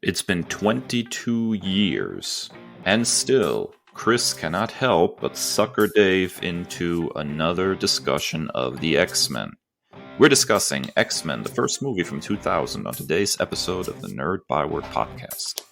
It's been 22 years, and still, Kris cannot help but sucker Dave into another discussion of the X-Men. We're discussing X-Men, the first movie from 2000, on today's episode of the Nerd Byword podcast.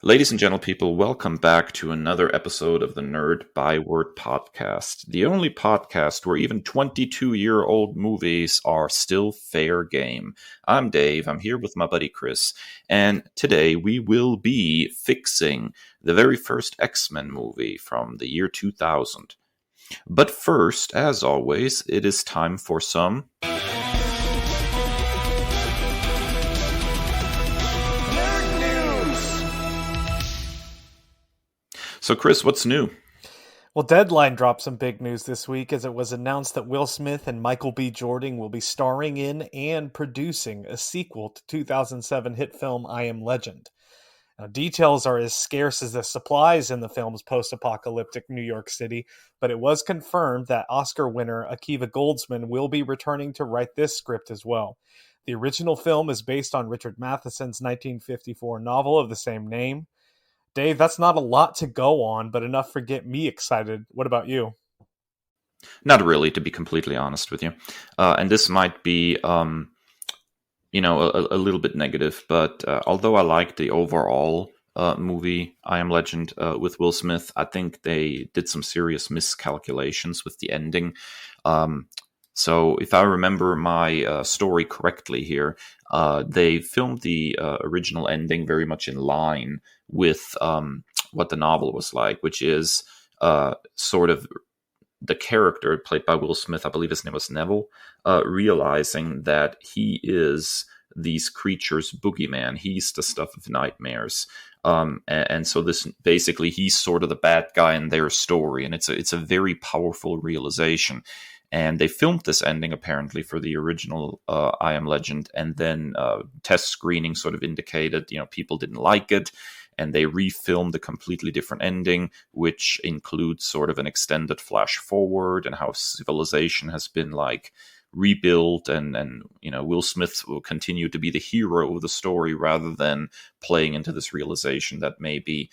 Ladies and gentle people, welcome back to another episode of the Nerd Byword podcast, the only podcast where even 22-year-old movies are still fair game. I'm Dave, I'm here with my buddy Kris, and today we will be fixing the very first X-Men movie from the year 2000. But first, as always, it is time for some... So, Kris, what's new? Well, Deadline dropped some big news this week as it was announced that Will Smith and Michael B. Jordan will be starring in and producing a sequel to 2007 hit film I Am Legend. Now, details are as scarce as the supplies in the film's post-apocalyptic New York City, but it was confirmed that Oscar winner Akiva Goldsman will be returning to write this script as well. The original film is based on Richard Matheson's 1954 novel of the same name. Dave, that's not a lot to go on, but enough to get me excited. What about you? Not really, to be completely honest with you. And this might be, a little bit negative, but although I like the overall movie, I Am Legend, with Will Smith, I think they did some serious miscalculations with the ending. So if I remember my story correctly here, they filmed the original ending very much in line with what the novel was like, which is sort of the character played by Will Smith, I believe his name was Neville, realizing that he is these creatures' boogeyman. He's the stuff of nightmares. And so this basically, he's sort of the bad guy in their story. And it's a very powerful realization. And they filmed this ending apparently for the original I Am Legend, and then test screening sort of indicated, people didn't like it, and they refilmed a completely different ending, which includes sort of an extended flash forward and how civilization has been like rebuilt, and Will Smith will continue to be the hero of the story rather than playing into this realization that maybe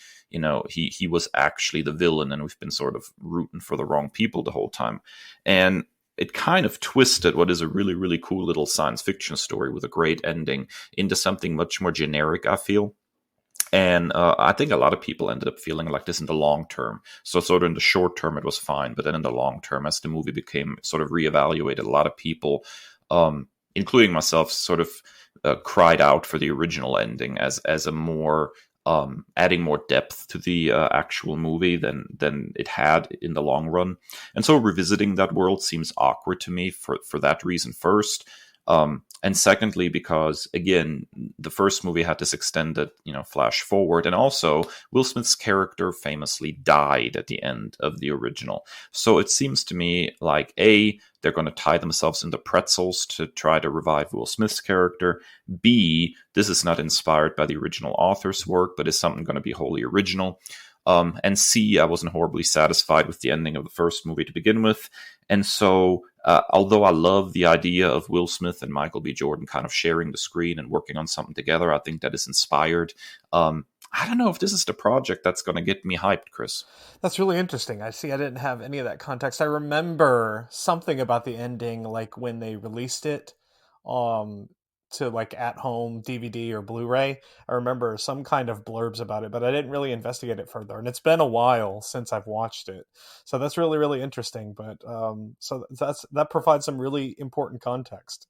he was actually the villain, and we've been sort of rooting for the wrong people the whole time. And it kind of twisted what is a really, really cool little science fiction story with a great ending into something much more generic, I feel. And I think a lot of people ended up feeling like this in the long term. So sort of in the short term, it was fine. But then in the long term, as the movie became sort of reevaluated, a lot of people, including myself, sort of cried out for the original ending as a more adding more depth to the actual movie than it had in the long run. And so revisiting that world seems awkward to me for that reason first. And secondly, because, again, the first movie had this extended, flash forward. And also, Will Smith's character famously died at the end of the original. So it seems to me like, A, they're going to tie themselves into pretzels to try to revive Will Smith's character. B, this is not inspired by the original author's work, but is something going to be wholly original. And C, I wasn't horribly satisfied with the ending of the first movie to begin with. And so, although I love the idea of Will Smith and Michael B. Jordan kind of sharing the screen and working on something together, I think that is inspired. I don't know if this is the project that's going to get me hyped, Kris. That's really interesting. I didn't have any of that context. I remember something about the ending, like when they released it to like at-home DVD or Blu-ray. I remember some kind of blurbs about it, but I didn't really investigate it further. And it's been a while since I've watched it. So that's really, really interesting. But so that provides some really important context.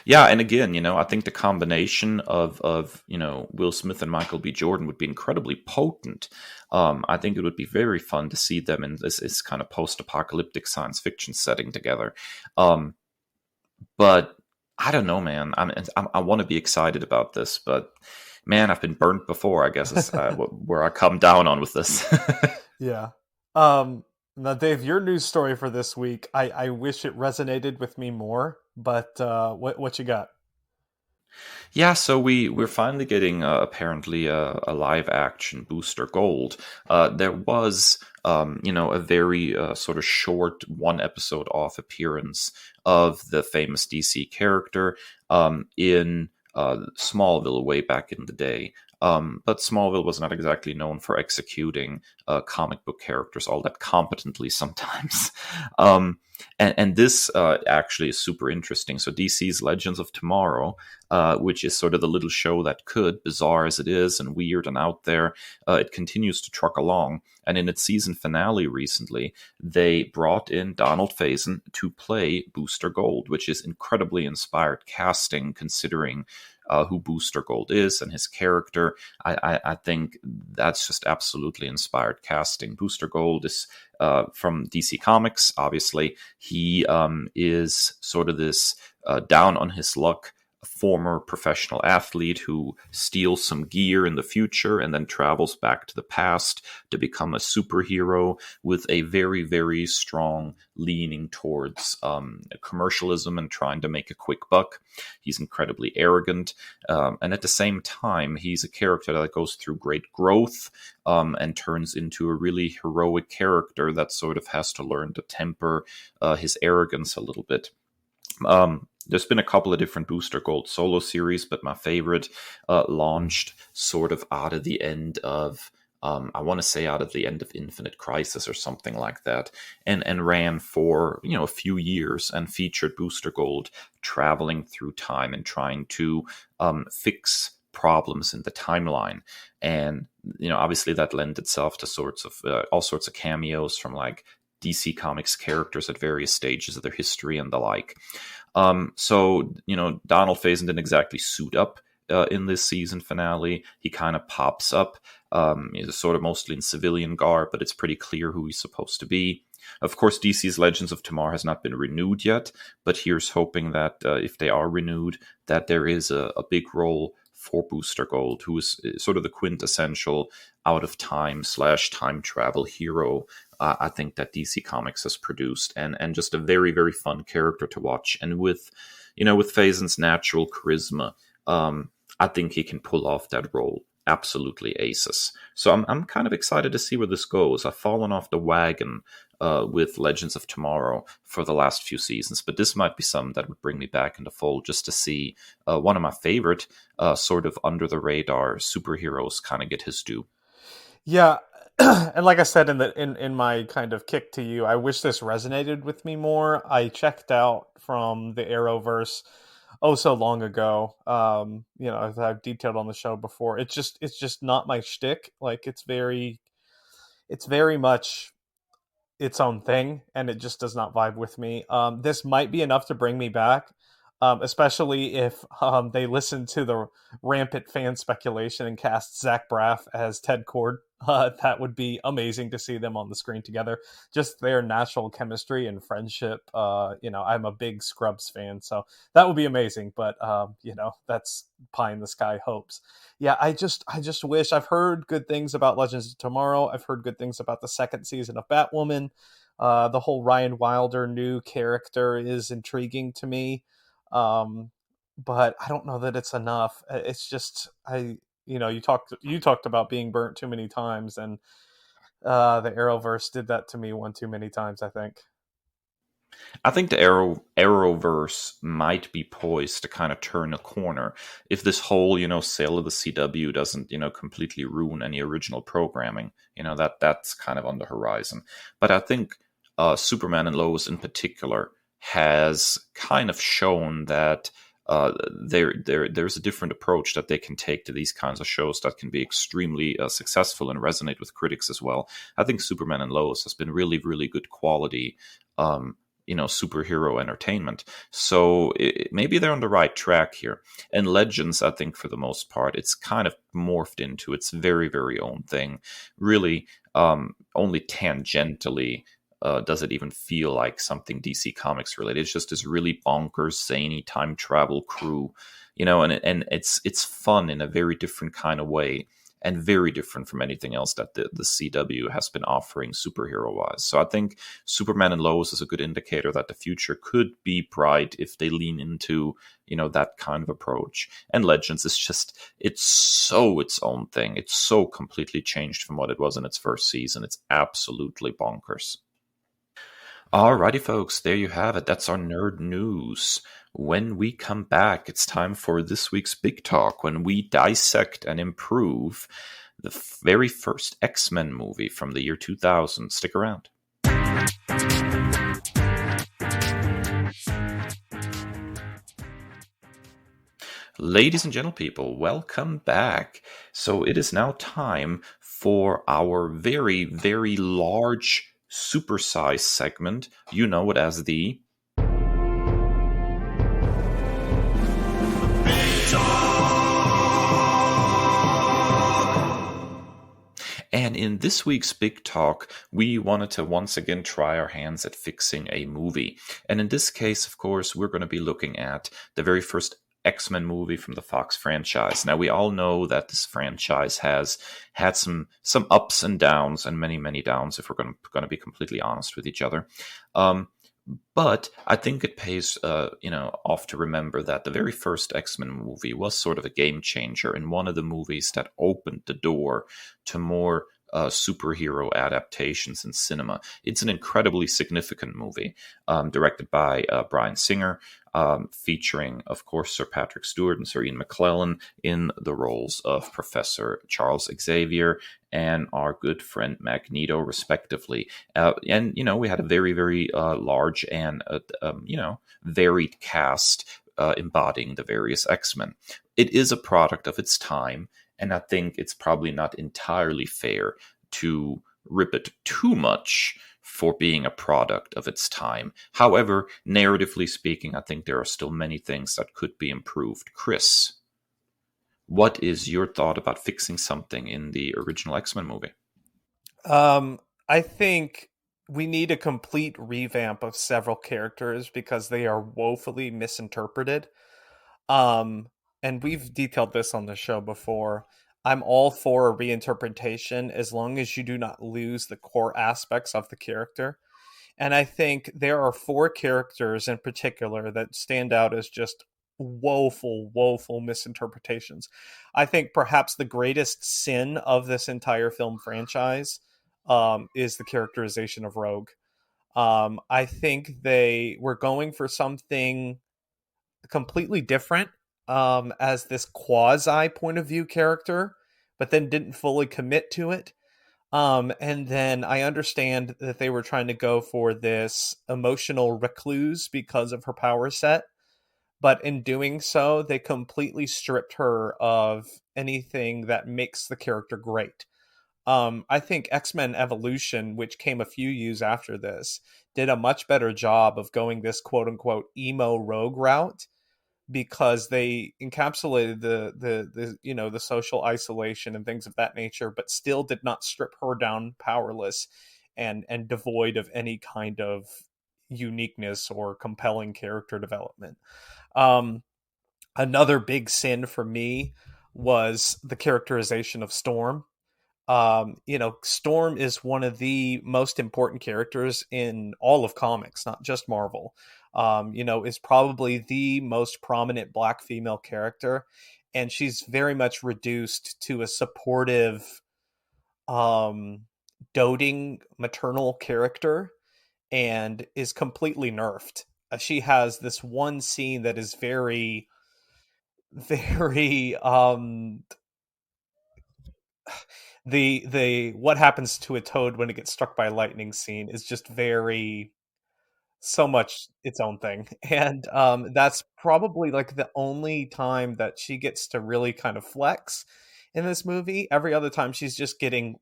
Yeah, and again, I think the combination of Will Smith and Michael B. Jordan would be incredibly potent. I think it would be very fun to see them in this kind of post-apocalyptic science fiction setting together. But I don't know, man. I want to be excited about this, but man, I've been burnt before, I guess is where I come down on with this. Yeah. Um, Now, Dave, your news story for this week, I wish it resonated with me more, but what you got? Yeah, so we're finally getting apparently a live action Booster Gold. There was a very sort of short one episode off appearance of the famous DC character in Smallville way back in the day. But Smallville was not exactly known for executing comic book characters all that competently sometimes. um, and this actually is super interesting. So DC's Legends of Tomorrow, which is sort of the little show that could, bizarre as it is and weird and out there, it continues to truck along. And in its season finale recently, they brought in Donald Faison to play Booster Gold, which is incredibly inspired casting considering who Booster Gold is and his character. I think that's just absolutely inspired casting. Booster Gold is from DC Comics, obviously. He is sort of this down on his luck former professional athlete who steals some gear in the future and then travels back to the past to become a superhero with a very, very strong leaning towards commercialism and trying to make a quick buck. He's incredibly arrogant. And at the same time, he's a character that goes through great growth and turns into a really heroic character that sort of has to learn to temper his arrogance a little bit. There's been a couple of different Booster Gold solo series, but my favorite launched sort of out of the end of, I want to say out of the end of Infinite Crisis or something like that, and ran for a few years and featured Booster Gold traveling through time and trying to fix problems in the timeline. And obviously that lent itself to sorts of all sorts of cameos from like DC Comics characters at various stages of their history and the like. Donald Faison didn't exactly suit up in this season finale. He kind of pops up. He's sort of mostly in civilian garb, but it's pretty clear who he's supposed to be. Of course, DC's Legends of Tomorrow has not been renewed yet, but here's hoping that if they are renewed, that there is a big role for Booster Gold, who is sort of the quintessential out of time / time travel hero I think that DC Comics has produced, and just a very, very fun character to watch. And with Faison's natural charisma, I think he can pull off that role absolutely aces. So I'm kind of excited to see where this goes. I've fallen off the wagon with Legends of Tomorrow for the last few seasons, but this might be something that would bring me back in the fold just to see one of my favorite sort of under the radar superheroes kind of get his due. Yeah, and like I said in my kind of kick to you, I wish this resonated with me more. I checked out from the Arrowverse so long ago. As I've detailed on the show before, it's just not my shtick. Like it's very much its own thing, and it just does not vibe with me. This might be enough to bring me back, especially if they listen to the rampant fan speculation and cast Zach Braff as Ted Cord. That would be amazing to see them on the screen together. Just their natural chemistry and friendship. I'm a big Scrubs fan, so that would be amazing. But that's pie in the sky hopes. Yeah, I just wish. I've heard good things about Legends of Tomorrow. I've heard good things about the second season of Batwoman. The whole Ryan Wilder new character is intriguing to me. Um, but I don't know that it's enough. It's just you talked about being burnt too many times, and the Arrowverse did that to me one too many times, I think. I think the Arrowverse might be poised to kind of turn a corner if this whole, sale of the CW doesn't, completely ruin any original programming. That's kind of on the horizon. But I think Superman and Lois in particular has kind of shown that there's a different approach that they can take to these kinds of shows that can be extremely successful and resonate with critics as well. I think Superman and Lois has been really, really good quality superhero entertainment. So maybe they're on the right track here. And Legends, I think for the most part, it's kind of morphed into its very, very own thing. Really, only tangentially does it even feel like something DC Comics related. It's just this really bonkers, zany time travel crew, and it's fun in a very different kind of way. and very different from anything else that the CW has been offering superhero wise. So I think Superman and Lois is a good indicator that the future could be bright if they lean into, that kind of approach. And Legends is just, it's so its own thing. It's so completely changed from what it was in its first season. It's absolutely bonkers. Alrighty, folks, there you have it. That's our nerd news. When we come back, it's time for this week's Big Talk, when we dissect and improve the very first X-Men movie from the year 2000. Stick around. Ladies and gentlepeople, welcome back. So it is now time for our very, very large supersize segment. You know it as the And in this week's Big Talk, we wanted to once again try our hands at fixing a movie. And in this case, of course, we're going to be looking at the very first X-Men movie from the Fox franchise. Now, we all know that this franchise has had some ups and downs, and many, many downs, if we're going to be completely honest with each other. But I think it pays, off to remember that the very first X-Men movie was sort of a game changer and one of the movies that opened the door to more superhero adaptations in cinema. It's an incredibly significant movie, directed by Bryan Singer, featuring, of course, Sir Patrick Stewart and Sir Ian McKellen in the roles of Professor Charles Xavier and our good friend Magneto, respectively. And we had a very, very large and, varied cast embodying the various X-Men. It is a product of its time, and I think it's probably not entirely fair to rip it too much for being a product of its time. However, narratively speaking, I think there are still many things that could be improved. Kris, what is your thought about fixing something in the original X-Men movie? I think we need a complete revamp of several characters because they are woefully misinterpreted. Um, and we've detailed this on the show before. I'm all for a reinterpretation as long as you do not lose the core aspects of the character. And I think there are four characters in particular that stand out as just woeful misinterpretations. I think perhaps the greatest sin of this entire film franchise is the characterization of Rogue. I think they were going for something completely different as this quasi point of view character, but then didn't fully commit to it. And then I understand that they were trying to go for this emotional recluse because of her power set. But in doing so, they completely stripped her of anything that makes the character great. I think X-Men Evolution, which came a few years after this, did a much better job of going this quote unquote emo rogue route because they encapsulated the social isolation and things of that nature, but still did not strip her down powerless and devoid of any kind of uniqueness or compelling character development. Um, Another big sin for me was the characterization of Storm. Storm is one of the most important characters in all of comics, not just Marvel. Is probably the most prominent black female character, and she's very much reduced to a supportive, um, doting maternal character, and is completely nerfed. She has this one scene that is very, very the what happens to a toad when it gets struck by lightning scene is just very so much its own thing. And that's probably like the only time that she gets to really kind of flex in this movie. Every other time she's just getting,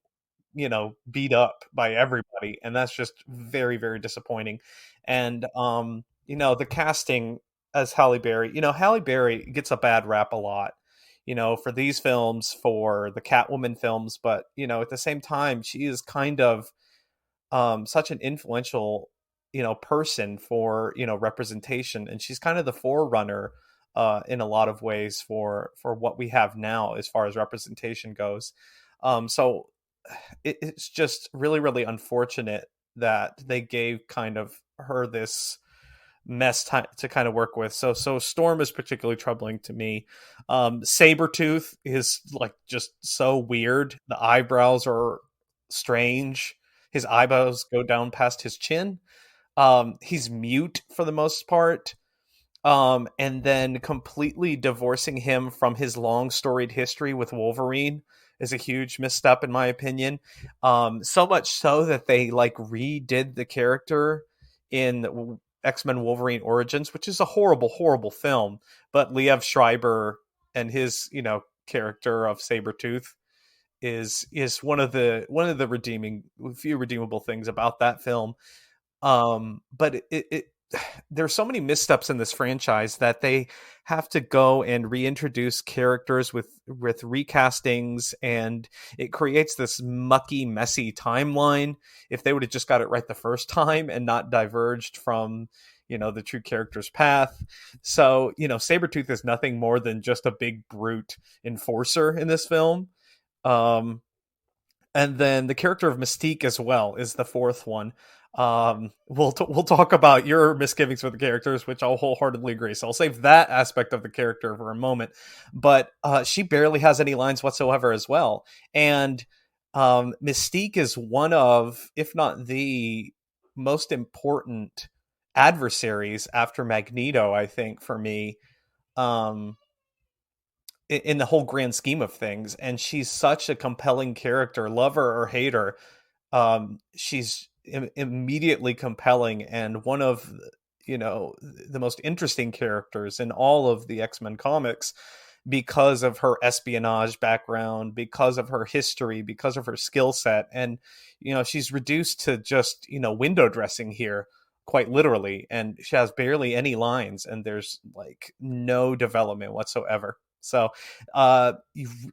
beat up by everybody, and that's just very, very disappointing. And the casting as Halle Berry, Halle Berry gets a bad rap a lot, for these films, for the Catwoman films, but at the same time, she is kind of such an influential person for representation, and she's kind of the forerunner in a lot of ways for what we have now as far as representation goes. So it's just really, really unfortunate that they gave kind of her this mess to kind of work with. So Storm is particularly troubling to me. Sabretooth is like just so weird. The eyebrows are strange. His eyebrows go down past his chin. He's mute for the most part. And then completely divorcing him from his long storied history with Wolverine is a huge misstep in my opinion. So much so that they like redid the character in X-Men Wolverine Origins, which is a horrible, horrible film. But Liev Schreiber and his, character of Sabretooth is one of the redeeming few redeemable things about that film. But it there's so many missteps in this franchise that they have to go and reintroduce characters with recastings, and it creates this mucky, messy timeline. If they would have just got it right the first time and not diverged from the true character's path. So Sabretooth is nothing more than just a big brute enforcer in this film. And then the character of Mystique as well is the fourth one. We'll talk about your misgivings with the characters, which I'll wholeheartedly agree. So I'll save that aspect of the character for a moment. But she barely has any lines whatsoever as well. And Mystique is one of, if not the most important adversaries after Magneto, I think, for me. In the whole grand scheme of things, and she's such a compelling character, love her or hate her. She's immediately compelling and one of the most interesting characters in all of the X-Men comics because of her espionage background, because of her history, because of her skill set. And she's reduced to just window dressing here, quite literally, and she has barely any lines, and there's like no development whatsoever. So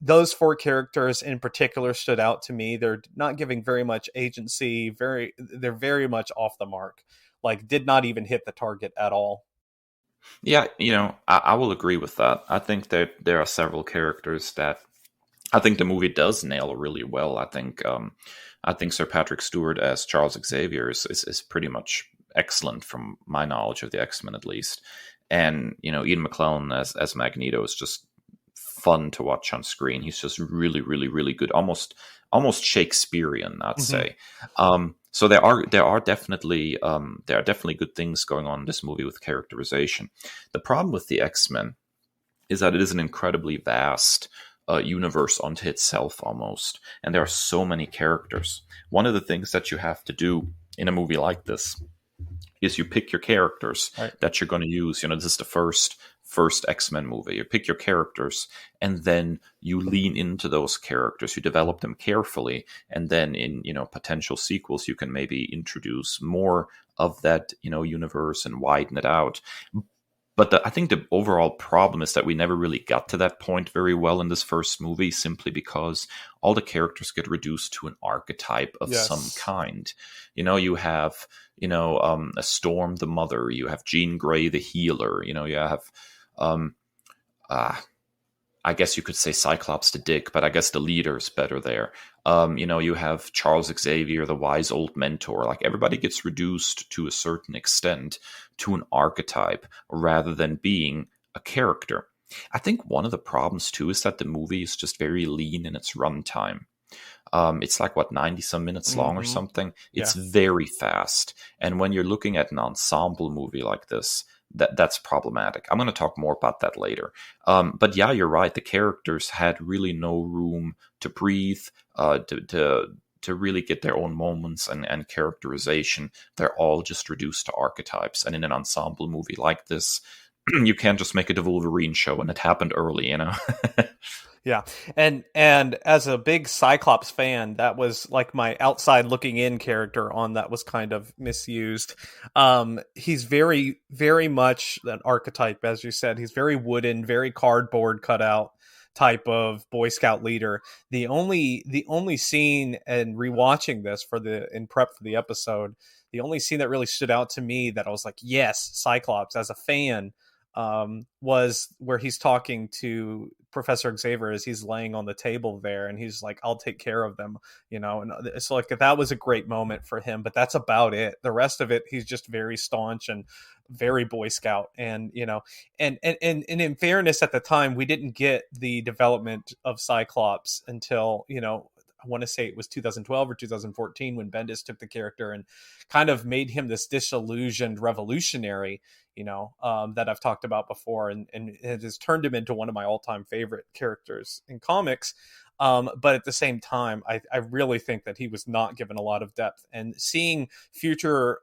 those four characters in particular stood out to me. They're not giving very much agency. They're very much off the mark. Like, did not even hit the target at all. Yeah, I will agree with that. I think that there are several characters that I think the movie does nail really well. I think Sir Patrick Stewart as Charles Xavier is pretty much excellent from my knowledge of the X-Men, at least. And Ian McKellen as Magneto is just fun to watch on screen. He's just really, really, really good, almost Shakespearean, I'd say. So there are definitely good things going on in this movie with characterization. The problem with the X-Men is that it is an incredibly vast universe unto itself almost, and there are so many characters. One of the things that you have to do in a movie like this is you pick your characters that you're going to use. This is the first X-Men movie. You pick your characters, and then you lean into those characters. You develop them carefully, and then in potential sequels, you can maybe introduce more of that universe and widen it out. But I think the overall problem is that we never really got to that point very well in this first movie, simply because all the characters get reduced to an archetype of some kind. You have a Storm the mother, you have Jean Grey the healer, you have I guess you could say Cyclops the dick, but I guess the leader's better there. You have Charles Xavier, the wise old mentor. Like, everybody gets reduced to a certain extent to an archetype rather than being a character. I think one of the problems too is that the movie is just very lean in its runtime. It's like 90 some minutes long or something. It's very fast. And when you're looking at an ensemble movie like this, that's problematic. I'm going to talk more about that later. But yeah, you're right. The characters had really no room to breathe, to really get their own moments and characterization. They're all just reduced to archetypes. And in an ensemble movie like this, you can't just make it a Wolverine show, and it happened early, Yeah. And as a big Cyclops fan, that was like my outside looking in character on that was kind of misused. He's very, very much an archetype, as you said. He's very wooden, very cardboard cutout type of Boy Scout leader. The only scene, and rewatching this in prep for the episode, the only scene that really stood out to me that I was like, yes, Cyclops as a fan, was where he's talking to Professor Xavier as he's laying on the table there, and he's like, "I'll take care of them," and it's like that was a great moment for him. But that's about it. The rest of it, he's just very staunch and very Boy Scout, and and in fairness, at the time, we didn't get the development of Cyclops until I want to say it was 2012 or 2014 when Bendis took the character and kind of made him this disillusioned revolutionary, that I've talked about before, and it has turned him into one of my all-time favorite characters in comics. But at the same time, I really think that he was not given a lot of depth. And seeing future,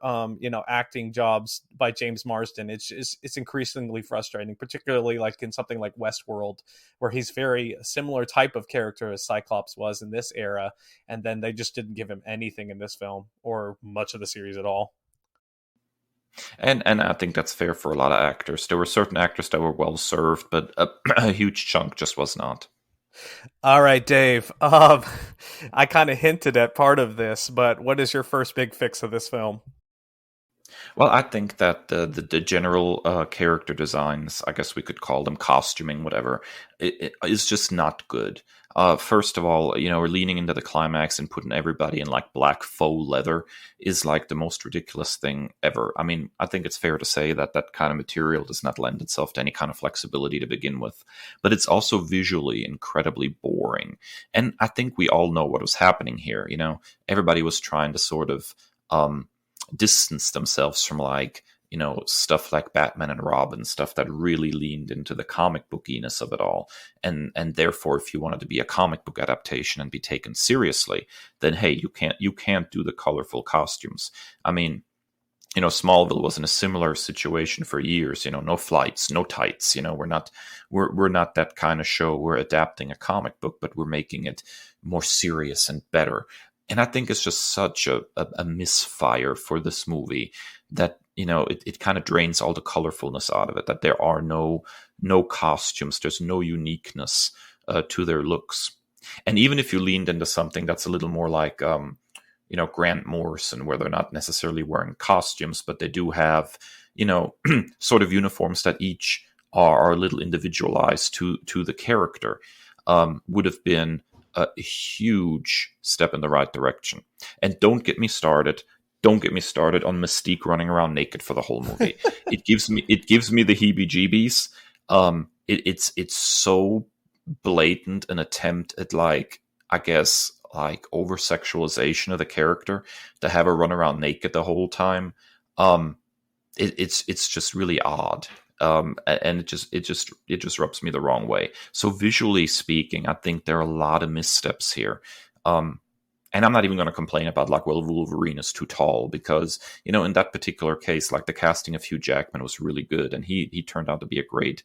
acting jobs by James Marsden, it's increasingly frustrating, particularly like in something like Westworld, where he's very similar type of character as Cyclops was in this era, and then they just didn't give him anything in this film or much of the series at all. And I think that's fair for a lot of actors. There were certain actors that were well served, but a huge chunk just was not. All right, Dave. I kind of hinted at part of this, but what is your first big fix of this film? Well, I think that the general character designs, I guess we could call them costuming, whatever, it is just not good. First of all, we're leaning into the climax and putting everybody in like black faux leather is like the most ridiculous thing ever. I mean, I think it's fair to say that that kind of material does not lend itself to any kind of flexibility to begin with, but it's also visually incredibly boring. And I think we all know what was happening here. Everybody was trying to sort of distance themselves from like stuff like Batman and Robin, stuff that really leaned into the comic bookiness of it all, and therefore if you wanted to be a comic book adaptation and be taken seriously, then hey, you can't do the colorful costumes. I mean, Smallville was in a similar situation for years. No flights, no tights. We're not that kind of show. We're adapting a comic book, but we're making it more serious and better. And I think it's just such a misfire for this movie that it kind of drains all the colorfulness out of it. That there are no costumes, there's no uniqueness to their looks. And even if you leaned into something that's a little more like Grant Morrison, where they're not necessarily wearing costumes, but they do have sort of uniforms that each are a little individualized to the character, would have been a huge step in the right direction. And don't get me started on Mystique running around naked for the whole movie. It gives me the heebie-jeebies. It's so blatant an attempt at like, I guess, like over sexualization of the character to have her run around naked the whole time. It's just really odd. And it just rubs me the wrong way. So visually speaking, I think there are a lot of missteps here. And I'm not even going to complain about like, well, Wolverine is too tall, because in that particular case, like the casting of Hugh Jackman was really good, and he turned out to be a great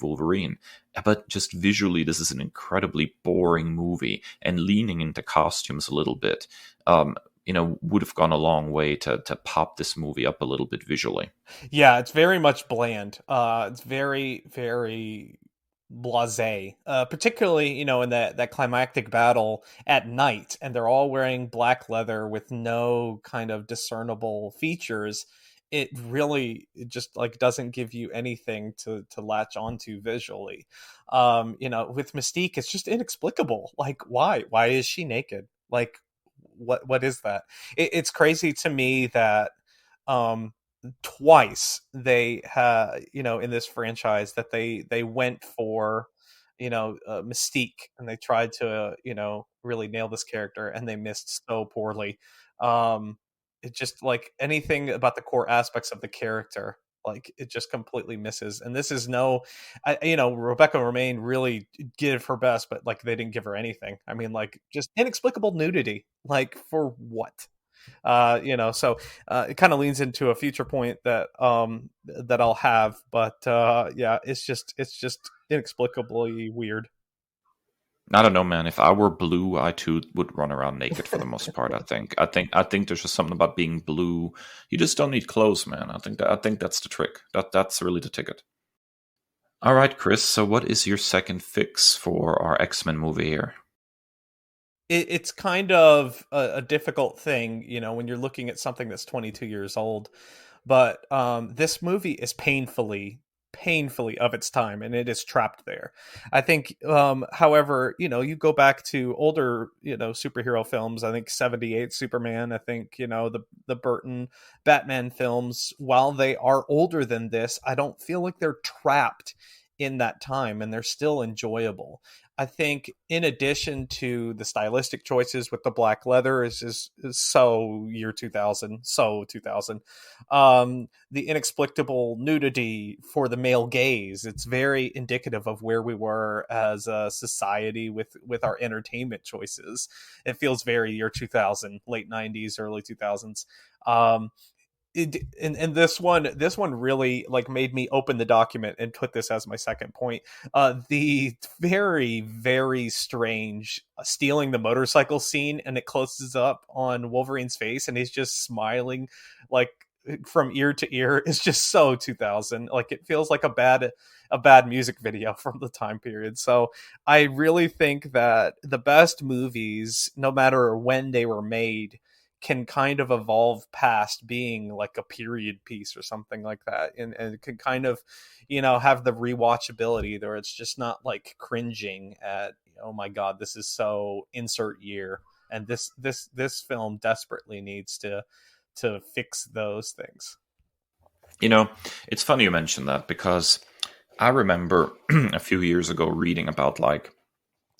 Wolverine. But just visually, this is an incredibly boring movie, and leaning into costumes a little bit, would have gone a long way to pop this movie up a little bit visually. Yeah, it's very much bland. It's very, very blasé. Particularly, in that climactic battle at night, and they're all wearing black leather with no kind of discernible features. It just like doesn't give you anything to latch onto visually. With Mystique, it's just inexplicable. Like, why is she naked? Like, what is that? It's crazy to me that um twice they had, in this franchise, that they went for Mystique, and they tried to really nail this character, and they missed so poorly. It just, like, anything about the core aspects of the character, like, it just completely misses. And this is no, Rebecca Romaine really gave her best, but like they didn't give her anything. I mean, like, just inexplicable nudity, like, for what? So it kind of leans into a future point that I'll have, but yeah, it's just inexplicably weird. I don't know, man. If I were blue, I too would run around naked for the most part. I think there's just something about being blue. You just don't need clothes, man. I think that's the trick. That's really the ticket. All right, Chris. So, what is your second fix for our X-Men movie here? It's kind of a difficult thing, when you're looking at something that's 22 years old. But this movie is painfully painfully of its time, and it is trapped there. I think, however, you go back to older, superhero films. I think 78 Superman. I think, the Burton Batman films, while they are older than this, I don't feel like they're trapped in that time, and they're still enjoyable. I think, in addition to the stylistic choices with the black leather, is so year 2000, so 2000. The inexplicable nudity for the male gaze, it's very indicative of where we were as a society with our entertainment choices. It feels very year 2000, late 90s, early 2000s. And this one really like made me open the document and put this as my second point. The very, very strange stealing the motorcycle scene, and it closes up on Wolverine's face and he's just smiling like from ear to ear, is just so 2000. Like, it feels like a bad music video from the time period. So I really think that the best movies, no matter when they were made, can kind of evolve past being like a period piece or something like that, and it can kind of, have the rewatchability there. It's just not like cringing at, oh my god, this is so insert year, and this film desperately needs to fix those things. It's funny you mention that, because I remember a few years ago reading about like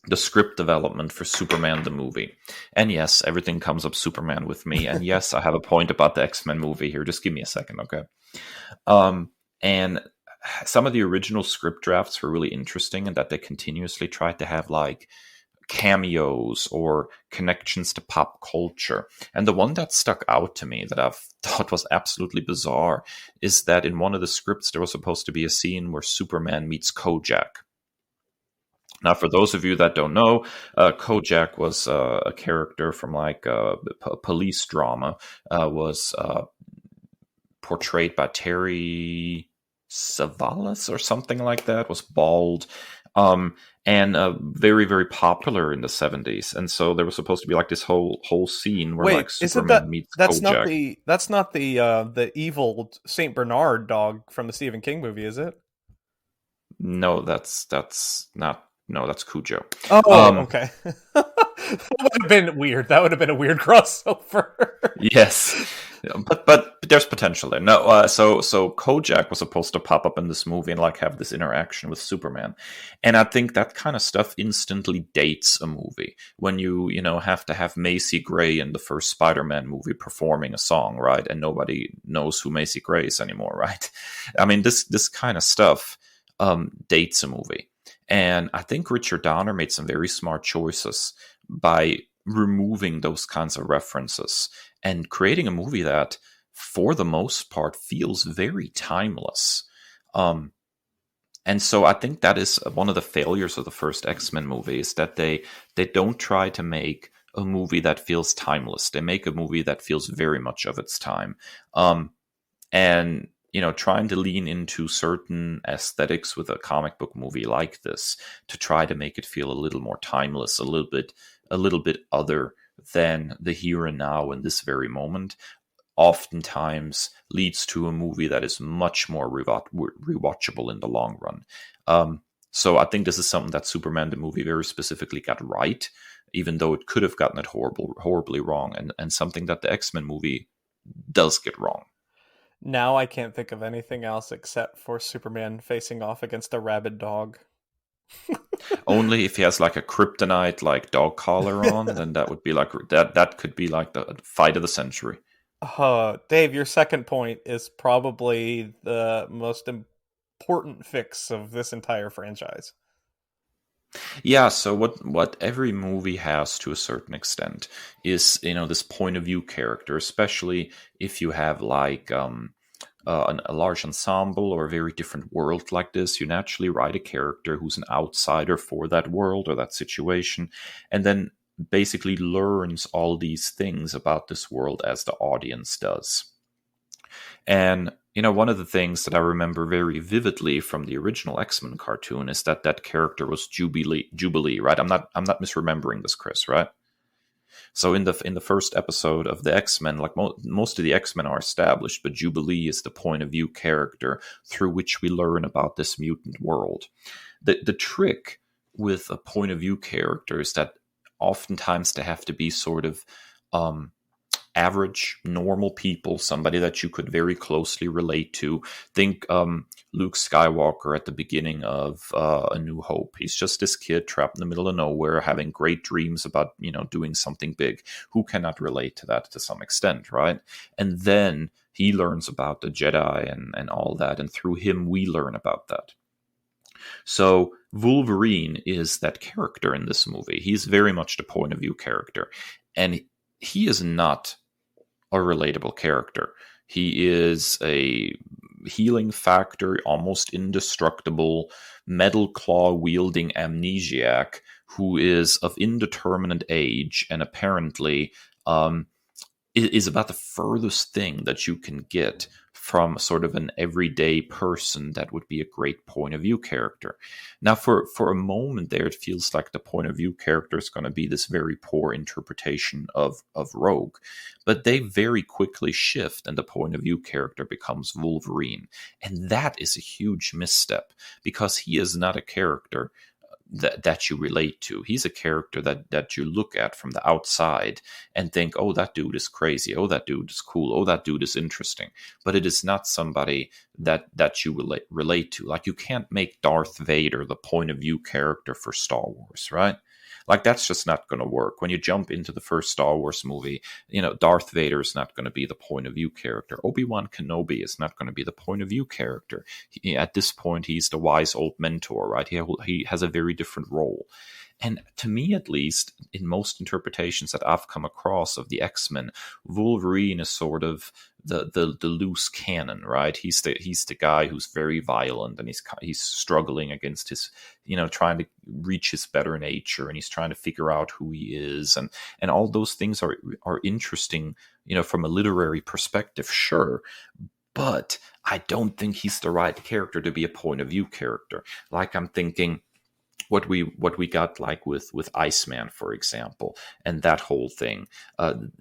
the script development for Superman the movie. And yes, everything comes up Superman with me. And yes, I have a point about the X-Men movie here. Just give me a second, okay? And some of the original script drafts were really interesting in that they continuously tried to have like cameos or connections to pop culture. And the one that stuck out to me that I've thought was absolutely bizarre is that in one of the scripts there was supposed to be a scene where Superman meets Kojak. Now, for those of you that don't know, Kojak was a character from like a police drama, was portrayed by Terry Savalas or something like that, was bald, and very, very popular in the 70s. And so there was supposed to be like this whole scene where like Superman meets Kojak. That's not the evil Saint Bernard dog from the Stephen King movie, is it? No, that's not. No, that's Cujo. Oh, okay. That would have been weird. That would have been a weird crossover. Yes, but there's potential there. No, so Kojak was supposed to pop up in this movie and like have this interaction with Superman, and I think that kind of stuff instantly dates a movie when you have to have Macy Gray in the first Spider-Man movie performing a song, right? And nobody knows who Macy Gray is anymore, right? I mean, this kind of stuff dates a movie. And I think Richard Donner made some very smart choices by removing those kinds of references and creating a movie that, for the most part, feels very timeless. And so I think that is one of the failures of the first X-Men movie, is that they don't try to make a movie that feels timeless. They make a movie that feels very much of its time. And trying to lean into certain aesthetics with a comic book movie like this to try to make it feel a little more timeless, a little bit other than the here and now in this very moment, oftentimes leads to a movie that is much more rewatchable in the long run. So I think this is something that Superman the movie very specifically got right, even though it could have gotten it horribly wrong, and something that the X-Men movie does get wrong. Now I can't think of anything else except for Superman facing off against a rabid dog. Only if he has like a kryptonite like dog collar on, then that would be like that could be like the fight of the century. Dave, your second point is probably the most important fix of this entire franchise. Yeah, so what every movie has to a certain extent is this point of view character, especially if you have like a large ensemble or a very different world like this. You naturally write a character who's an outsider for that world or that situation, and then basically learns all these things about this world as the audience does. And one of the things that I remember very vividly from the original X-Men cartoon is that character was Jubilee, right? I'm not misremembering this, Chris, right? So in the first episode of the X-Men, like most of the X-Men are established, but Jubilee is the point of view character through which we learn about this mutant world. The trick with a point of view character is that oftentimes they have to be sort of um, average, normal people, somebody that you could very closely relate to. Think Luke Skywalker at the beginning of A New Hope. He's just this kid trapped in the middle of nowhere, having great dreams about, doing something big. Who cannot relate to that to some extent, right? And then he learns about the Jedi and all that, and through him we learn about that. So Wolverine is that character in this movie. He's very much the point of view character. And he is not a relatable character. He is a healing factor, almost indestructible, metal claw wielding amnesiac who is of indeterminate age and apparently is about the furthest thing that you can get from sort of an everyday person that would be a great point of view character. Now, for a moment there, it feels like the point of view character is going to be this very poor interpretation of Rogue. But they very quickly shift, and the point of view character becomes Wolverine. And that is a huge misstep, because he is not a character that you relate to. He's a character that you look at from the outside and think, oh, that dude is crazy. Oh, that dude is cool. Oh, that dude is interesting. But it is not somebody that you relate to. Like, you can't make Darth Vader the point of view character for Star Wars, right? Like, that's just not going to work. When you jump into the first Star Wars movie, Darth Vader is not going to be the point of view character. Obi-Wan Kenobi is not going to be the point of view character. At this point, he's the wise old mentor, right? He has a very different role. And to me, at least, in most interpretations that I've come across of the X-Men, Wolverine is sort of the loose cannon, right? He's the guy who's very violent, and he's struggling against his, trying to reach his better nature, and he's trying to figure out who he is, and all those things are interesting, from a literary perspective, sure. But I don't think he's the right character to be a point of view character. Like, I'm thinking what we got, like with Iceman, for example, and that whole thing.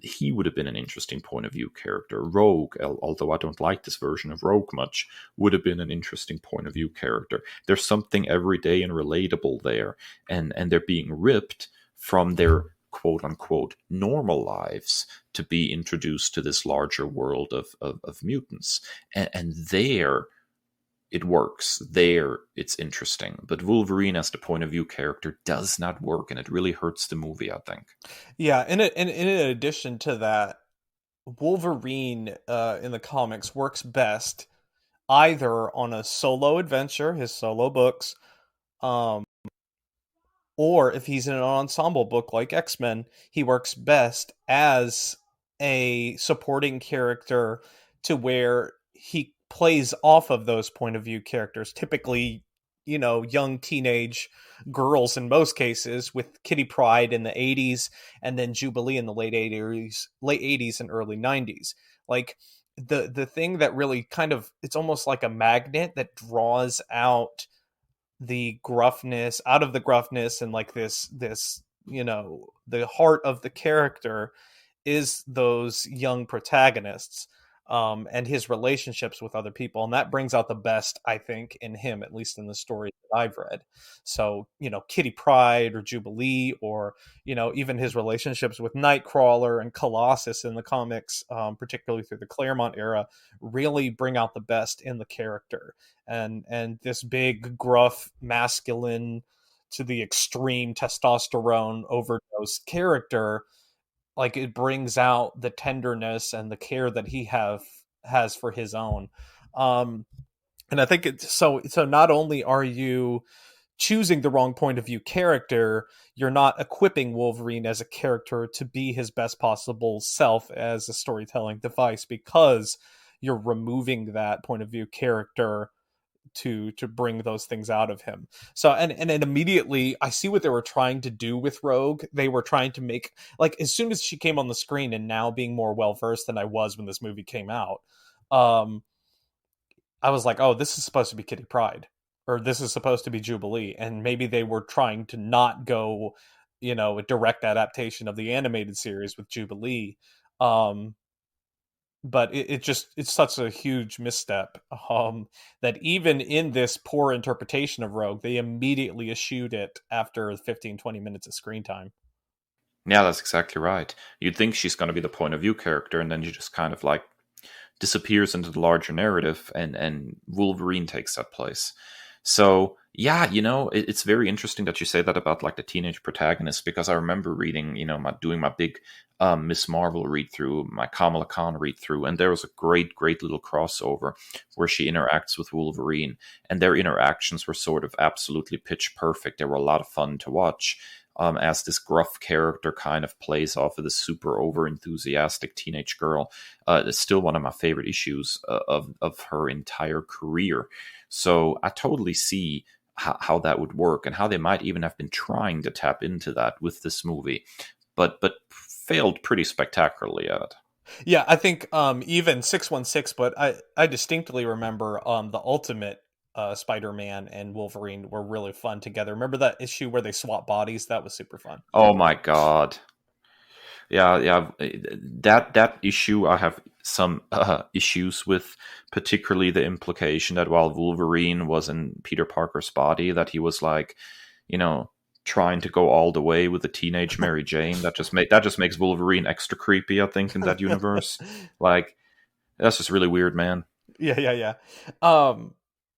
He would have been an interesting point of view character. Rogue, although I don't like this version of Rogue much, would have been an interesting point of view character. There's something everyday and relatable there, and they're being ripped from their quote unquote normal lives to be introduced to this larger world of mutants, and there it works. There, it's interesting. But Wolverine as the point of view character does not work, and it really hurts the movie, I think. Yeah, and in addition to that, Wolverine in the comics works best either on a solo adventure, his solo books, um, or if he's in an ensemble book like X-Men, he works best as a supporting character to where he plays off of those point of view characters, typically, young teenage girls in most cases, with Kitty Pryde in the 80s and then Jubilee in the late 80s and early 90s. Like, the thing that really kind of, it's almost like a magnet that draws out the gruffness out of the gruffness, and like this the heart of the character is those young protagonists, and his relationships with other people, and that brings out the best, I think, in him, at least in the story that I've read. So, Kitty Pryde or Jubilee, or even his relationships with Nightcrawler and Colossus in the comics, particularly through the Claremont era, really bring out the best in the character. And this big, gruff, masculine to the extreme testosterone overdose character, like, it brings out the tenderness and the care that he has for his own. And I think it's so not only are you choosing the wrong point of view character, you're not equipping Wolverine as a character to be his best possible self as a storytelling device, because you're removing that point of view character to bring those things out of him. So and immediately I see what they were trying to do with Rogue. They were trying to make, like, as soon as she came on the screen, and now being more well versed than I was when this movie came out, I was like, oh, this is supposed to be Kitty Pryde, or this is supposed to be Jubilee, and maybe they were trying to not go a direct adaptation of the animated series with Jubilee. Um, but it's such a huge misstep, that even in this poor interpretation of Rogue, they immediately eschewed it after 15-20 minutes of screen time. Yeah, that's exactly right. You'd think she's going to be the point of view character, and then she just kind of like disappears into the larger narrative, and Wolverine takes that place. So yeah, it's very interesting that you say that about like the teenage protagonist, because I remember reading, doing my big Miss Marvel read through, my Kamala Khan read through, and there was a great little crossover where she interacts with Wolverine, and their interactions were sort of absolutely pitch perfect. They were a lot of fun to watch. As this gruff character kind of plays off of this super over enthusiastic teenage girl. It's still one of my favorite issues of her entire career. So I totally see how that would work, and how they might even have been trying to tap into that with this movie, but failed pretty spectacularly at it. Yeah, I think even 616, but I distinctly remember the Ultimate Spider-Man and Wolverine were really fun together. Remember that issue where they swap bodies? That was super fun. Oh my god. Yeah. That issue I have some issues with, particularly the implication that while Wolverine was in Peter Parker's body, that he was like, you know, trying to go all the way with the teenage Mary Jane. That just makes Wolverine extra creepy, I think, in that universe. Like, that's just really weird, man. Yeah.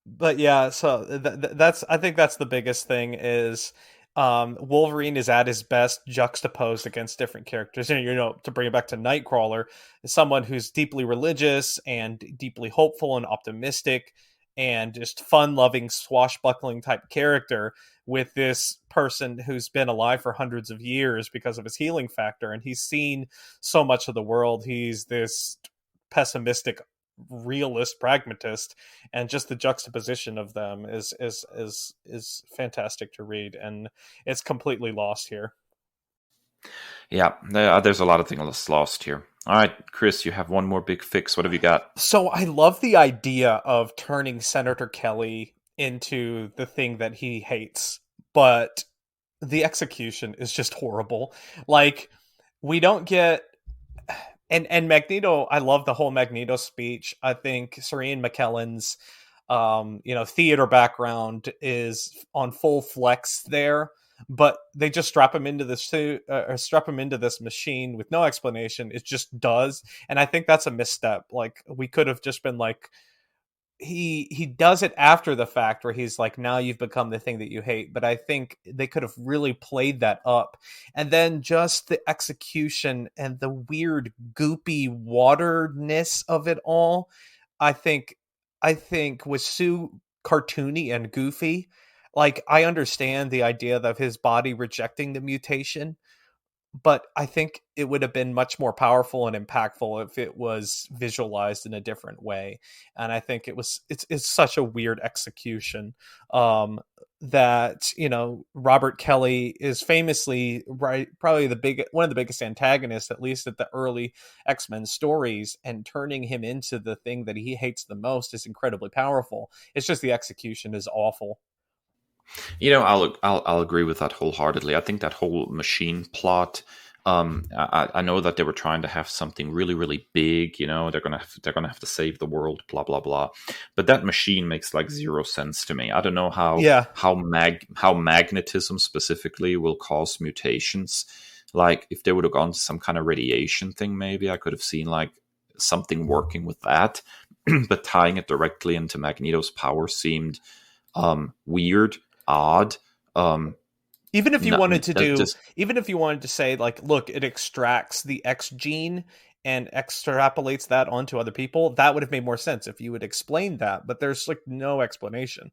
But yeah, so that's I think that's the biggest thing is Wolverine is at his best juxtaposed against different characters. And to bring it back to Nightcrawler, is someone who's deeply religious and deeply hopeful and optimistic and just fun-loving, swashbuckling type character, with this person who's been alive for hundreds of years because of his healing factor, and he's seen so much of the world. He's this pessimistic realist pragmatist, and just the juxtaposition of them is fantastic to read, and it's completely lost here. Yeah, there's a lot of things lost here. All right, Chris, you have one more big fix. What have you got? So I love the idea of turning Senator Kelly into the thing that he hates, but the execution is just horrible. Like, we don't get and Magneto. I love the whole Magneto speech. I think Serene McKellen's theater background is on full flex there, but they just strap him into this suit, or strap him into this machine with no explanation. It just does, and I think that's a misstep. Like, we could have just been like, he does it after the fact, where he's like, now you've become the thing that you hate. But I think they could have really played that up. And then just the execution and the weird goopy waterness of it all, i think was so cartoony and goofy. Like, I understand the idea of his body rejecting the mutation, but I think it would have been much more powerful and impactful if it was visualized in a different way. And I think it's such a weird execution, that Robert Kelly is famously, right, probably one of the biggest antagonists, at least at the early X-Men stories, and turning him into the thing that he hates the most is incredibly powerful. It's just the execution is awful. I'll agree with that wholeheartedly. I think that whole machine plot. I know that they were trying to have something really, really big. They're gonna have to save the world. Blah blah blah. But that machine makes like zero sense to me. I don't know how Yeah. how magnetism specifically will cause mutations. Like, if they would have gone to some kind of radiation thing, maybe I could have seen like something working with that. But tying it directly into Magneto's power seemed weird, odd. Even if you Not, wanted to just even if you wanted to say, like, look, it extracts the X gene and extrapolates that onto other people, that would have made more sense if you would explain that. But there's like no explanation.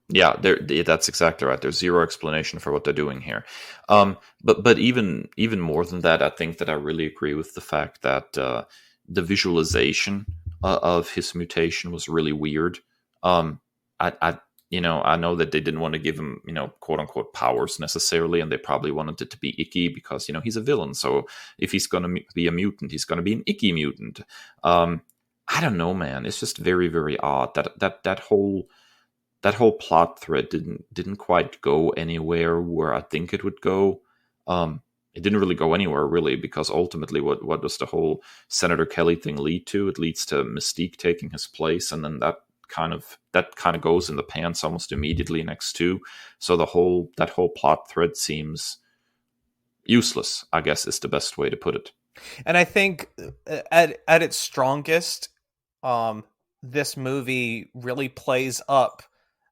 yeah, that's exactly right. There's zero explanation for what they're doing here. But even more than that, I think that I really agree with the fact that the visualization of his mutation was really weird. I I know that they didn't want to give him, quote unquote powers necessarily, and they probably wanted it to be icky because, he's a villain. So if he's going to be a mutant, he's going to be an icky mutant. I don't know, man. It's just very, very odd that whole plot thread didn't quite go anywhere where I think it would go. It didn't really go anywhere, really, because ultimately, what does the whole Senator Kelly thing lead to? It leads to Mystique taking his place, and then that kind of goes in the pants almost immediately next to. So that whole plot thread seems useless, I guess, is the best way to put it. And I think at its strongest, um, this movie really plays up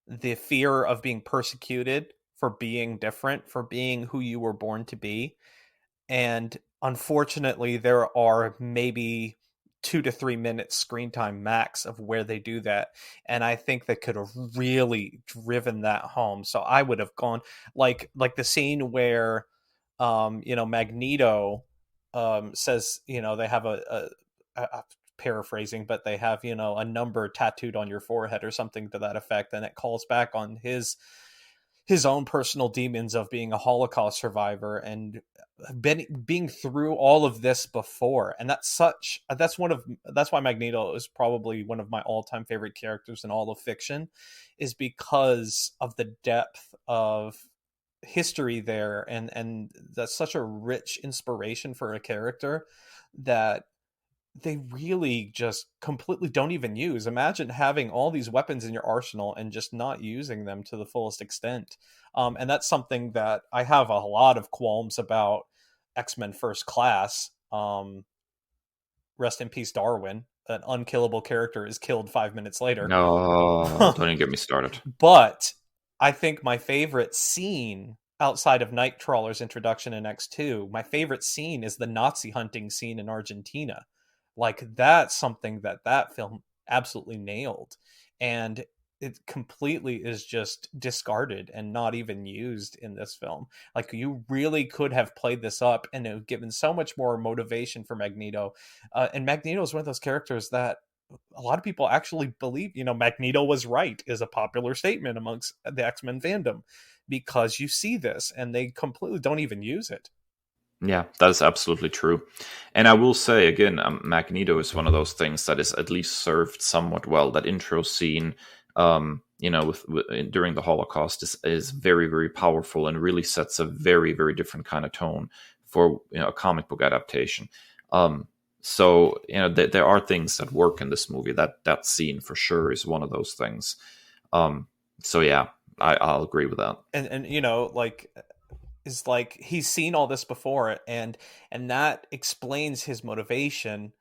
the fear of being persecuted for being different, for being who you were born to be. And unfortunately, there are maybe 2 to 3 minutes screen time max of where they do that. And I think they could have really driven that home. So I would have gone like the scene where Magneto says, they have a paraphrasing, but they have, a number tattooed on your forehead or something to that effect. And it calls back on his own personal demons of being a Holocaust survivor and being through all of this before. And that's why Magneto is probably one of my all-time favorite characters in all of fiction, is because of the depth of history there, and that's such a rich inspiration for a character that they really just completely don't even use. Imagine having all these weapons in your arsenal and just not using them to the fullest extent. And that's something that I have a lot of qualms about. X-Men First Class, rest in peace Darwin, an unkillable character, is killed 5 minutes later. No, don't even get me started. But I think my favorite scene outside of Nightcrawler's introduction in X2, my favorite scene is the Nazi hunting scene in Argentina. Like, that's something that film absolutely nailed. And it completely is just discarded and not even used in this film. Like, you really could have played this up and it given so much more motivation for Magneto. And Magneto is one of those characters that a lot of people actually believe, Magneto was right, is a popular statement amongst the X-Men fandom, because you see this and they completely don't even use it. Yeah, that is absolutely true. And I will say again, Magneto is one of those things that is at least served somewhat well. That intro scene, during the Holocaust is very, very powerful and really sets a very, very different kind of tone for a comic book adaptation. So there are things that work in this movie. That scene for sure is one of those things. So yeah, I'll agree with that. And is like he's seen all this before, and that explains his motivation,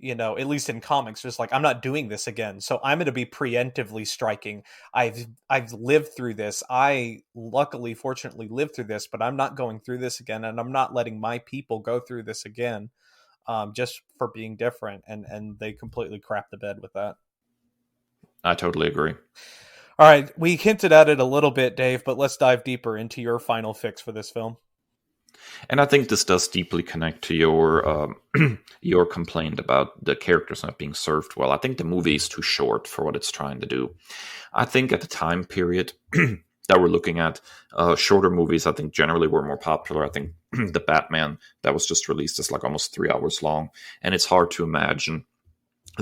at least in comics. Just like, I'm not doing this again, so I'm going to be preemptively striking. I've lived through this. I luckily, fortunately, lived through this, but I'm not going through this again, and I'm not letting my people go through this again, just for being different. And they completely crap the bed with that. I totally agree. All right, we hinted at it a little bit, Dave, but let's dive deeper into your final fix for this film. And I think this does deeply connect to your your complaint about the characters not being served well. I think the movie is too short for what it's trying to do. I think at the time period that we're looking at, shorter movies, I think generally were more popular. I think the Batman that was just released is like almost 3 hours long, and it's hard to imagine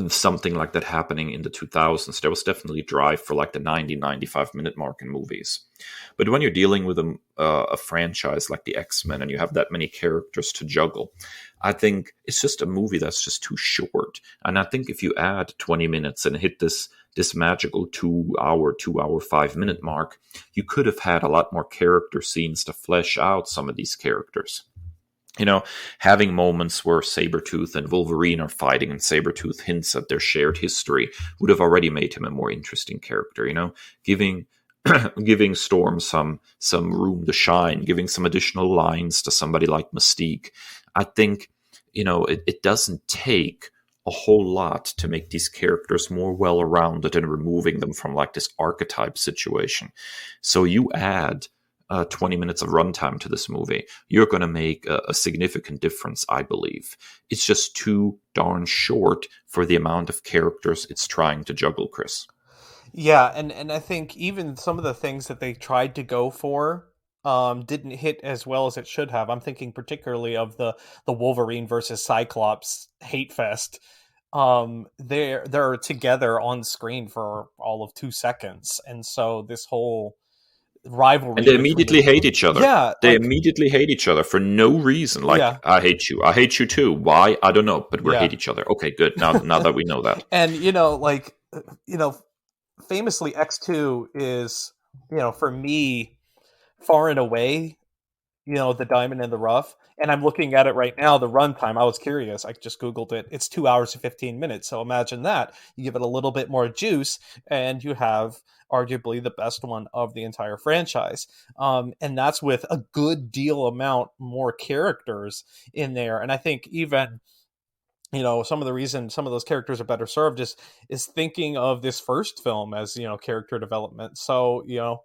something like that happening in the 2000s. There was definitely a drive for like the 90-95 minute mark in movies. But when you're dealing with a franchise like the X-Men and you have that many characters to juggle, I think it's just a movie that's just too short. And I think if you add 20 minutes and hit this magical 2 hour, 5 minute mark, you could have had a lot more character scenes to flesh out some of these characters. Having moments where Sabretooth and Wolverine are fighting and Sabretooth hints at their shared history would have already made him a more interesting character, giving giving Storm some room to shine, giving some additional lines to somebody like Mystique. I think, it doesn't take a whole lot to make these characters more well-rounded and removing them from like this archetype situation. So you add 20 minutes of runtime to this movie, you're going to make a significant difference, I believe. It's just too darn short for the amount of characters it's trying to juggle, Chris. Yeah, and I think even some of the things that they tried to go for didn't hit as well as it should have. I'm thinking particularly of the Wolverine versus Cyclops hate fest. They're together on screen for all of 2 seconds, and so this whole rivalry And they between the immediately hate two. each other. Yeah, They like, immediately hate each other for no reason. Like, yeah, I hate you. I hate you too. Why? I don't know, but we yeah. hate each other. Okay, good. Now that we know that. And like, you know, famously, X2 is, for me, far and away, the diamond in the rough. And I'm looking at it right now, the runtime. I was curious. I just Googled it. It's 2 hours and 15 minutes. So imagine that. You give it a little bit more juice, and you have arguably the best one of the entire franchise. And that's with a good deal amount more characters in there. And I think even some of the reason some of those characters are better served is thinking of this first film as character development. So yeah,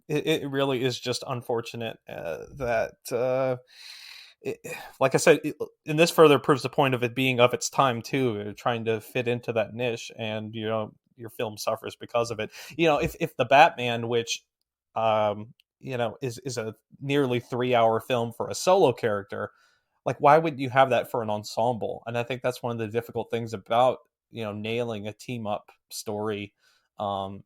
it really is just unfortunate that it, like I said, and this further proves the point of it being of its time too, trying to fit into that niche, and your film suffers because of it. If the Batman, which is a nearly 3-hour film for a solo character, like, why would you have that for an ensemble? And I think that's one of the difficult things about nailing a team up story,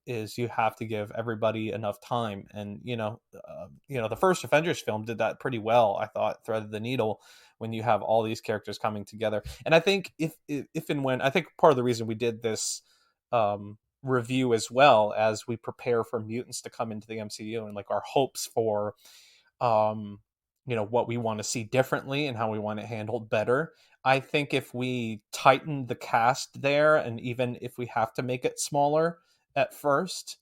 is you have to give everybody enough time. And the first Avengers film did that pretty well, I thought, threaded the needle when you have all these characters coming together. And I think if and when, I think part of the reason we did this review, as well as we prepare for mutants to come into the MCU, and like our hopes for what we want to see differently and how we want it handled better. I think if we tighten the cast there, and even if we have to make it smaller at first,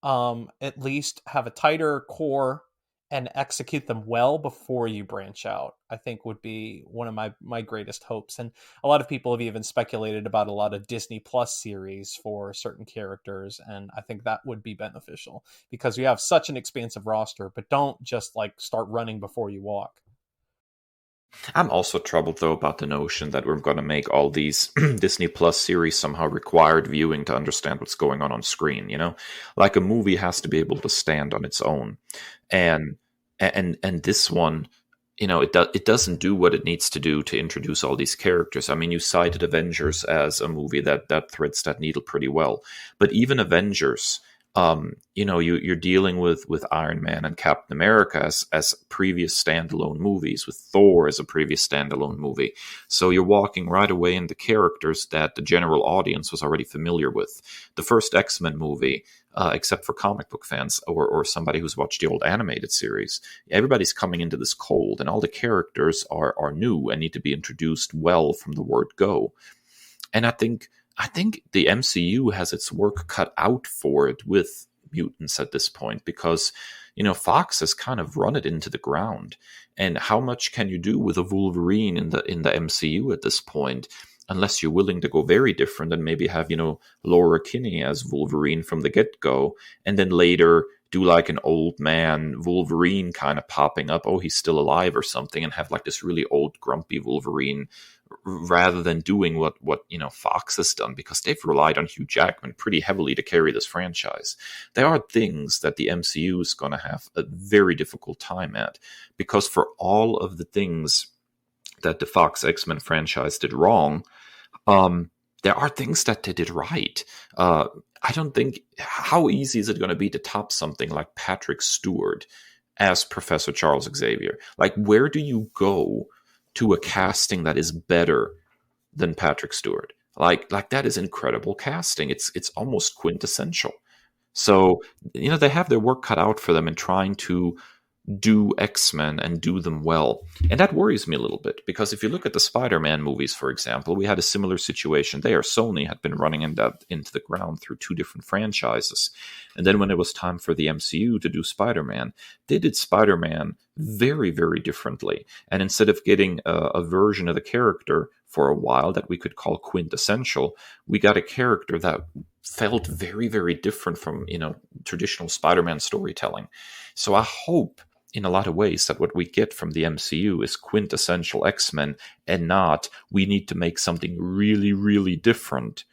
at least have a tighter core and execute them well before you branch out, I think would be one of my greatest hopes. And a lot of people have even speculated about a lot of Disney Plus series for certain characters, and I think that would be beneficial because you have such an expansive roster. But don't just like start running before you walk. I'm also troubled, though, about the notion that we're going to make all these Disney Plus series somehow required viewing to understand what's going on screen. Like a movie has to be able to stand on its own, and this one, it doesn't do what it needs to do to introduce all these characters. I mean, you cited Avengers as a movie that threads that needle pretty well, but even Avengers. You're dealing with Iron Man and Captain America as previous standalone movies, with Thor as a previous standalone movie. So you're walking right away into characters that the general audience was already familiar with. The first X-Men movie, except for comic book fans or somebody who's watched the old animated series, everybody's coming into this cold, and all the characters are new and need to be introduced well from the word go. And I think the MCU has its work cut out for it with mutants at this point, because Fox has kind of run it into the ground. And how much can you do with a Wolverine in the MCU at this point, unless you're willing to go very different and maybe have Laura Kinney as Wolverine from the get-go, and then later do like an old man Wolverine kind of popping up, oh, he's still alive or something, and have like this really old grumpy Wolverine, rather than doing what Fox has done, because they've relied on Hugh Jackman pretty heavily to carry this franchise. There are things that the MCU is going to have a very difficult time at, because for all of the things that the Fox X-Men franchise did wrong, there are things that they did right. I don't think, how easy is it going to be to top something like Patrick Stewart as Professor Charles Xavier? Like, where do you go to a casting that is better than Patrick Stewart? Like that is incredible casting. It's almost quintessential. So, they have their work cut out for them in trying to do X-Men and do them well. And that worries me a little bit, because if you look at the Spider-Man movies, for example, we had a similar situation there. Sony had been running into the ground through two different franchises. And then when it was time for the MCU to do Spider-Man, they did Spider-Man very, very differently. And instead of getting a version of the character for a while that we could call quintessential, we got a character that felt very, very different from, traditional Spider-Man storytelling. So I hope, in a lot of ways, that what we get from the MCU is quintessential X-Men, and not we need to make something really, really different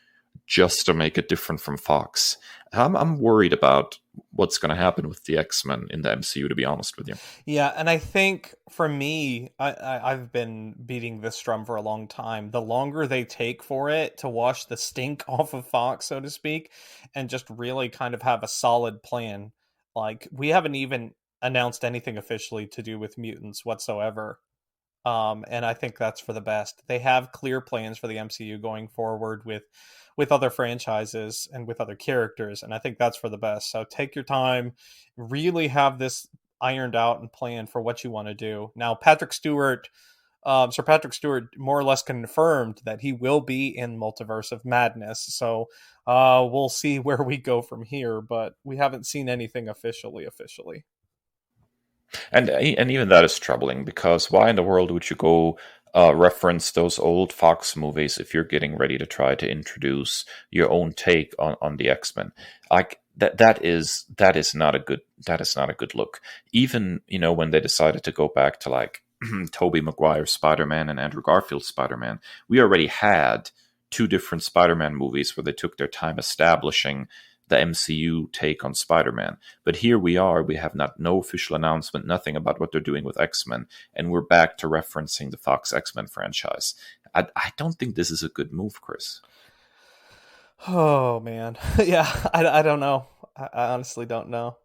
just to make it different from Fox. I'm worried about what's going to happen with the X-Men in the MCU, to be honest with you. Yeah, and I think for me, I've been beating this drum for a long time. The longer they take for it to wash the stink off of Fox, so to speak, and just really kind of have a solid plan. Like, we haven't even announced anything officially to do with mutants whatsoever. And I think that's for the best. They have clear plans for the MCU going forward with other franchises and with other characters, and I think that's for the best. So take your time, really have this ironed out and planned for what you want to do. Now, Sir Patrick Stewart, more or less confirmed that he will be in Multiverse of Madness. So we'll see where we go from here, but we haven't seen anything officially. And even that is troubling, because why in the world would you go reference those old Fox movies if you're getting ready to try to introduce your own take on the X-Men? Like that is not a good look. Even, when they decided to go back to like Tobey Maguire's Spider-Man and Andrew Garfield's Spider-Man, we already had two different Spider-Man movies where they took their time establishing the MCU take on Spider-Man. But here we are, we have no official announcement, nothing about what they're doing with X-Men, and we're back to referencing the Fox X-Men franchise. I don't think this is a good move, Chris. Oh man, yeah, I don't know. I honestly don't know.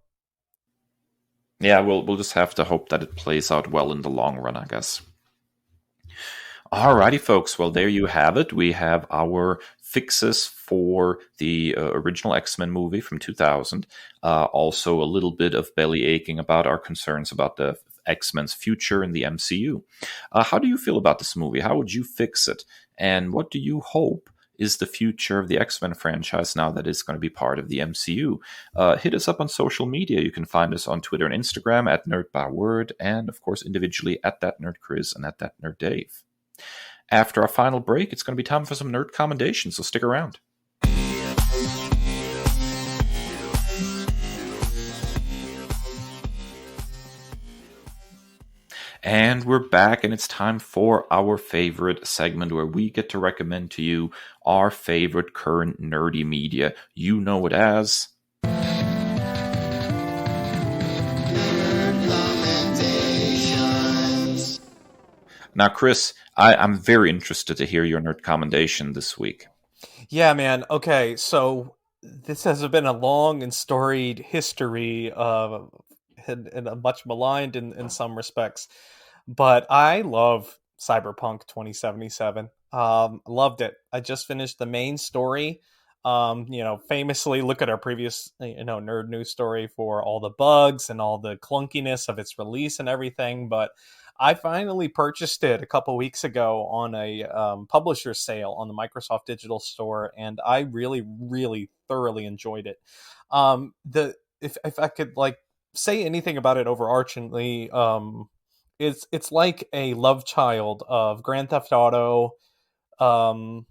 Yeah, we'll just have to hope that it plays out well in the long run, I guess. Alrighty, folks. Well, there you have it. We have our fixes for the original X-Men movie from 2000. Also, a little bit of belly aching about our concerns about the X-Men's future in the MCU. How do you feel about this movie? How would you fix it? And what do you hope is the future of the X-Men franchise now that it's going to be part of the MCU? Hit us up on social media. You can find us on Twitter and Instagram at NerdByword, and of course individually at @NerdChris and at @NerdDave. After our final break, it's going to be time for some nerd commendations, so stick around. And we're back, and it's time for our favorite segment where we get to recommend to you our favorite current nerdy media. You know it as... Now, Chris, I'm very interested to hear your nerd commendation this week. Yeah, man. Okay, so this has been a long and storied history, and a much maligned in some respects. But I love Cyberpunk 2077. Loved it. I just finished the main story. Famously, look at our previous, nerd news story for all the bugs and all the clunkiness of its release and everything. But I finally purchased it a couple weeks ago on a publisher sale on the Microsoft Digital Store, and I really, really thoroughly enjoyed it. The if I could like say anything about it overarchingly, it's like a love child of Grand Theft Auto, um,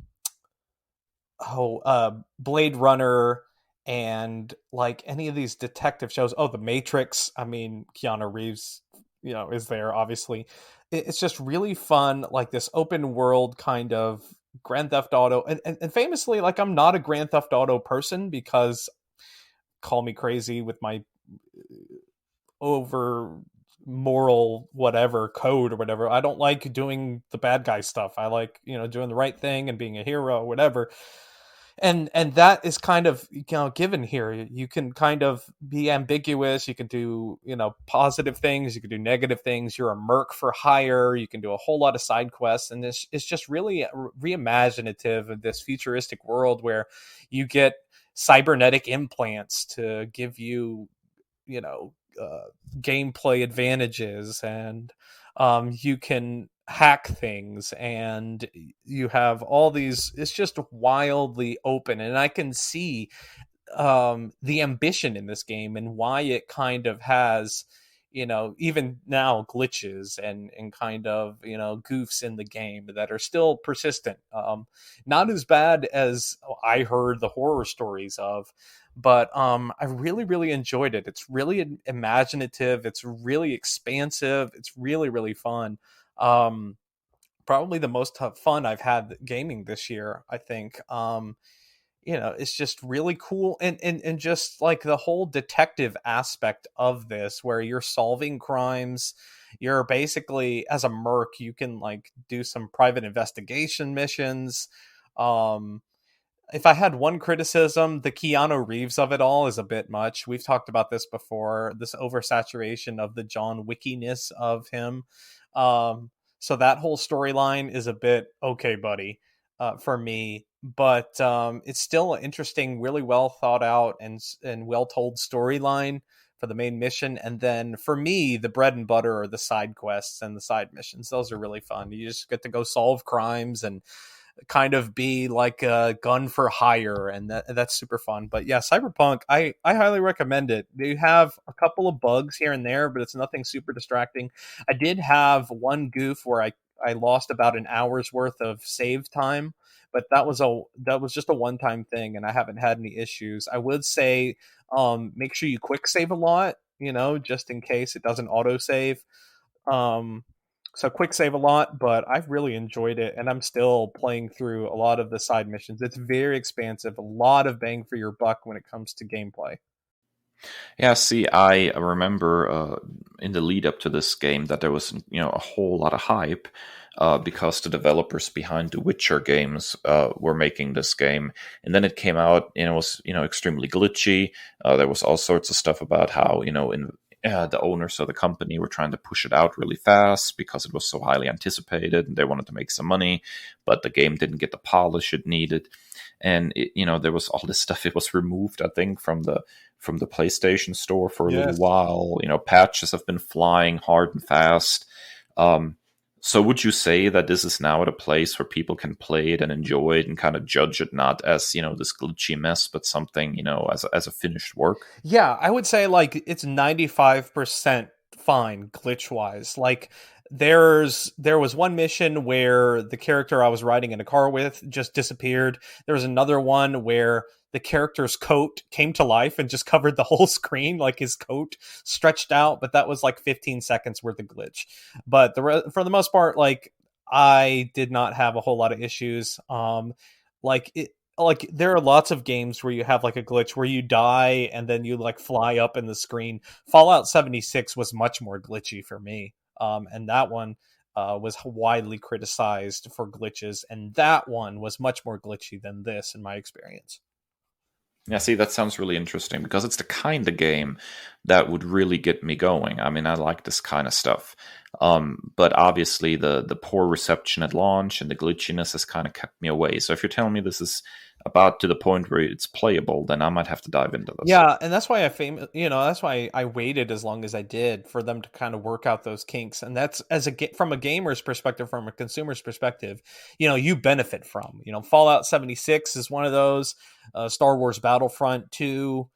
Blade Runner, and like any of these detective shows. Oh, The Matrix. I mean, Keanu Reeves, is there obviously. It's just really fun, like this open world kind of Grand Theft Auto, and famously, like I'm not a Grand Theft Auto person because call me crazy with my over moral whatever code or whatever. I don't like doing the bad guy stuff. I like, doing the right thing and being a hero, whatever. And that is kind of, given here. You can kind of be ambiguous. You can do, positive things, you can do negative things. You're a merc for hire. You can do a whole lot of side quests, and this is just really reimaginative of this futuristic world where you get cybernetic implants to give you, gameplay advantages, and you can hack things, and you have all these. It's just wildly open, and I can see the ambition in this game and why it kind of has, even now glitches and kind of, goofs in the game that are still persistent. Not as bad as I heard the horror stories of, but I really, really enjoyed it. It's really imaginative. It's really expansive. It's really, really fun. Probably the most fun I've had gaming this year, I think. it's just really cool. And just like the whole detective aspect of this, where you're solving crimes, you're basically, as a merc, you can like do some private investigation missions. um if I had one criticism, the Keanu Reeves of it all is a bit much. We've talked about this before, this oversaturation of the John Wickiness of him. Um, so that whole storyline is a bit okay, buddy, for me. But it's still an interesting, really well thought out and well told storyline for the main mission. And then for me, the bread and butter are the side quests and the side missions. Those are really fun. You just get to go solve crimes and kind of be like a gun for hire, and that's super fun. But yeah, Cyberpunk, I highly recommend it. They have a couple of bugs here and there, but it's nothing super distracting. I did have one goof where I lost about an hour's worth of save time, but that was just a one time thing, and I haven't had any issues. I would say make sure you quick save a lot, just in case it doesn't auto save. um so quick save a lot, but I've really enjoyed it, and I'm still playing through a lot of the side missions. It's very expansive, a lot of bang for your buck when it comes to gameplay. Yeah, see, I remember in the lead up to this game that there was, a whole lot of hype because the developers behind the Witcher games were making this game, and then it came out and it was, extremely glitchy. There was all sorts of stuff about how, the owners of the company were trying to push it out really fast because it was so highly anticipated and they wanted to make some money, but the game didn't get the polish it needed. And there was all this stuff. It was removed, I think, from the PlayStation Store for a little Yes. while. Patches have been flying hard and fast. So would you say that this is now at a place where people can play it and enjoy it and kind of judge it not as, this glitchy mess, but something, as a finished work? Yeah, I would say like it's 95% fine glitch wise. Like there was one mission where the character I was riding in a car with just disappeared. There was another one where the character's coat came to life and just covered the whole screen, like his coat stretched out, but that was like 15 seconds worth of glitch. But for the most part, like I did not have a whole lot of issues. Like there are lots of games where you have like a glitch where you die and then you like fly up in the screen. Fallout 76 was much more glitchy for me. And that one was widely criticized for glitches, and that one was much more glitchy than this in my experience. Yeah, see, that sounds really interesting because it's the kind of game that would really get me going. I mean, I like this kind of stuff. But obviously, the poor reception at launch and the glitchiness has kind of kept me away. So if you're telling me this is about to the point where it's playable, then I might have to dive into this. Yeah, and that's why that's why I waited as long as I did for them to kind of work out those kinks. And that's from a gamer's perspective, from a consumer's perspective, you benefit from. Fallout 76 is one of those. Star Wars Battlefront 2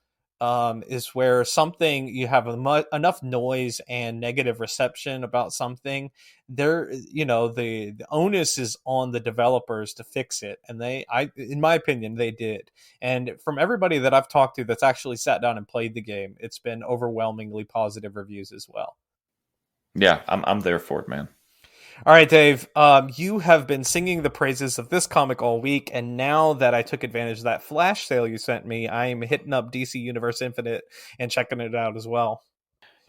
is where something you have enough noise and negative reception about something. The onus is on the developers to fix it, and in my opinion, they did. And from everybody that I've talked to that's actually sat down and played the game, it's been overwhelmingly positive reviews as well. Yeah, I'm there for it, man. All right, Dave, you have been singing the praises of this comic all week, and now that I took advantage of that flash sale you sent me, I'm hitting up DC Universe Infinite and checking it out as well.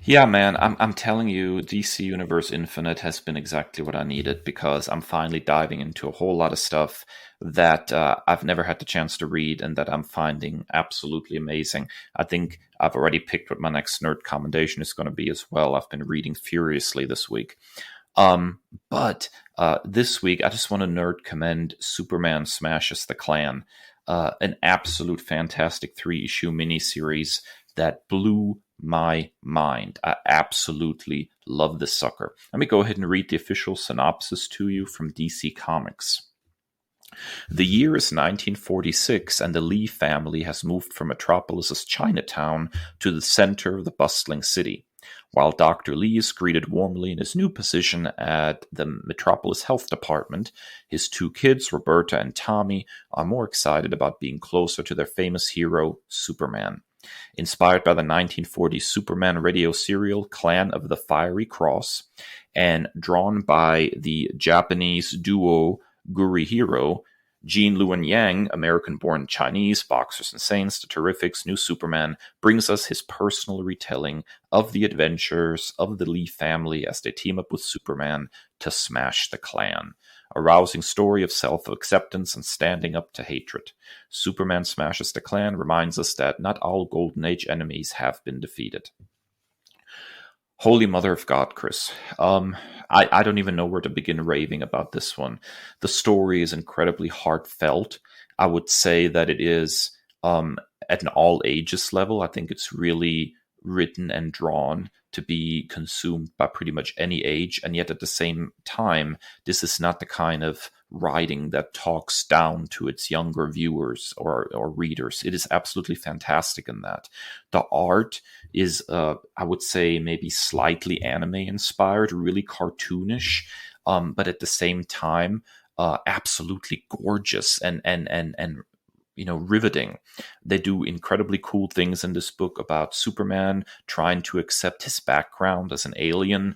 Yeah, man, I'm telling you, DC Universe Infinite has been exactly what I needed because I'm finally diving into a whole lot of stuff that I've never had the chance to read and that I'm finding absolutely amazing. I think I've already picked what my next nerd commendation is going to be as well. I've been reading furiously this week. But this week, I just want to nerd commend Superman Smashes the Klan, an absolute fantastic 3-issue miniseries that blew my mind. I absolutely love this sucker. Let me go ahead and read the official synopsis to you from DC Comics. The year is 1946, and the Lee family has moved from Metropolis's Chinatown to the center of the bustling city. While Dr. Lee is greeted warmly in his new position at the Metropolis Health Department, his two kids, Roberta and Tommy, are more excited about being closer to their famous hero, Superman. Inspired by the 1940s Superman radio serial Clan of the Fiery Cross, and drawn by the Japanese duo Gurihiro, Gene Luen Yang, American-born Chinese, Boxers and Saints, The Terrifics, New Superman, brings us his personal retelling of the adventures of the Lee family as they team up with Superman to smash the Klan. A rousing story of self-acceptance and standing up to hatred. Superman Smashes the Klan reminds us that not all Golden Age enemies have been defeated. Holy Mother of God, Kris. I don't even know where to begin raving about this one. The story is incredibly heartfelt. I would say that it is at an all ages level. I think it's really written and drawn to be consumed by pretty much any age. And yet at the same time, this is not the kind of writing that talks down to its younger viewers or readers. It is absolutely fantastic in that. The art is, I would say, maybe slightly anime inspired, really cartoonish, but at the same time, absolutely gorgeous and riveting. They do incredibly cool things in this book about Superman trying to accept his background as an alien.